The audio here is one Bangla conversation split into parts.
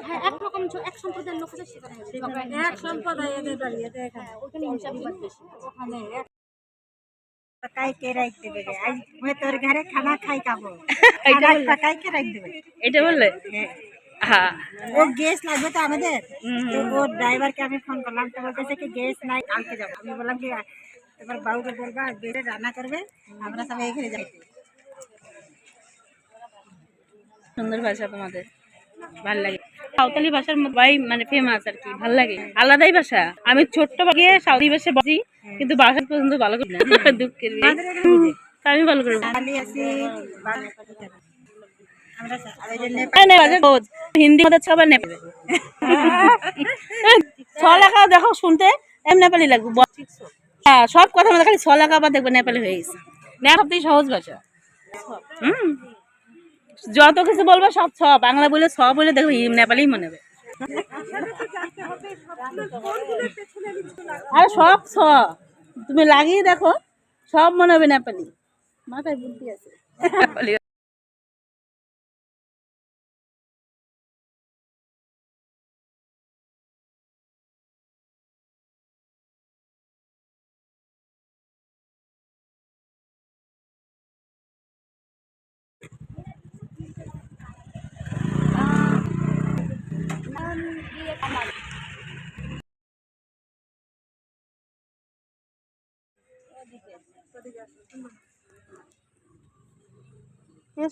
হ্যাঁ একরকম এক সম্প্রদায়ের লোক আছে সেখানে এক সম্প্রদায় এদের বাড়ি এদের এখানে ওখানে হিংসা বিবাদ বেশি ওখানে पकाई के रख देबे आज मैं तोर घरे खाना खाई खाबो এটা पकाई के रख देबे এটা বললে হ্যাঁ ও গ্যাস লাগবে তো আমাদের তো ও ড্রাইভারকে আমি ফোন করলাম তো বলতেছে কি গ্যাস নাই কালকে যাব আমি বললাম কি তোমার বাবুকে বলবা গ্যাসে রান্না করবে আমরা সবাই এখানে যাই সুন্দর ভাষা তোমাদের ভালো লাগে সাঁওতালি ভাষার ভাই মানে ফেমাস আর কি ভালো লাগে আলাদাই ভাষা আমি ছোট্ট গিয়ে সাঁওতালি ভাষা বলি কিন্তু ভাষা পর্যন্ত ভালো করি না দুঃখের আমি ভালো করি হিন্দি মধ্যে সবার নেপালি ছলেখা দেখো শুনতে এম নেপালি লাগবে হ্যাঁ সব কথা মধ্যে খালি ছলেখা আবার দেখবো নেপালি হয়ে গেছে সবথেকে সহজ ভাষা যত কিছু বলবো সব ছ বাংলা বলে ছ বলে দেখো নেপালি মনে হবে আর সব ছ তুমি লাগিয়ে দেখো সব মনে হবে নেপালি মাথায় বুদ্ধি আছে নেপালি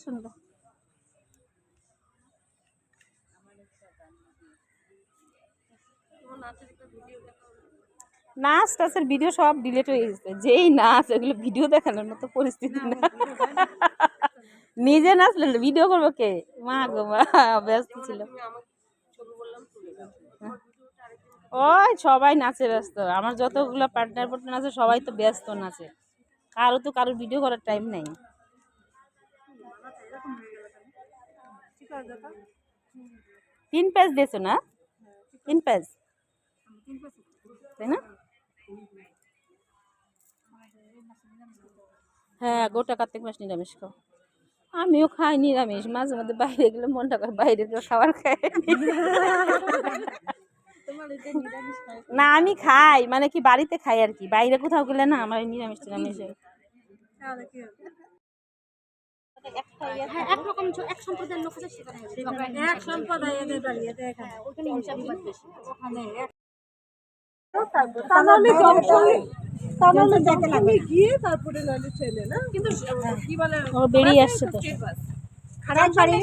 শুনবো নাচ টাচের ভিডিও সব ডিলিট হয়ে গেছে যেই নাচ এগুলো ভিডিও দেখানোর মতো পরিস্থিতি না নিজে নাচলে ভিডিও করবো কে মা গো মা ব্যস্ত ছিল ওই সবাই নাচে ব্যস্ত আমার যতগুলো পার্টনার আছে সবাই তো ব্যস্ত নাচে কারোর ভিডিও করার টাইম নেই 3 পেজ দিয়েছো না 3 পেজ তাই না হ্যাঁ গোটা কার্তিক মাস নিরামিষ খাও আমিও খাই নিরামিষ মাঝে মধ্যে বাইরে গেলে মনটা করে বাইরে খাবার খাই না আমি খাই মানে কি বাড়িতে খাই আর কি বাইরে কোথাও গেলে না আমার নিরামিষ টিরামিষ হ্যাঁ একরকম এক সম্প্রদায়ের লোক আছে সেখানে এক সম্প্রদায় এদের বাড়ি এদের এখানে ওখানে হিংসা বিবাদ বেশি ওখানে বেরিয়ে আসছে তো খারাপ বাড়ি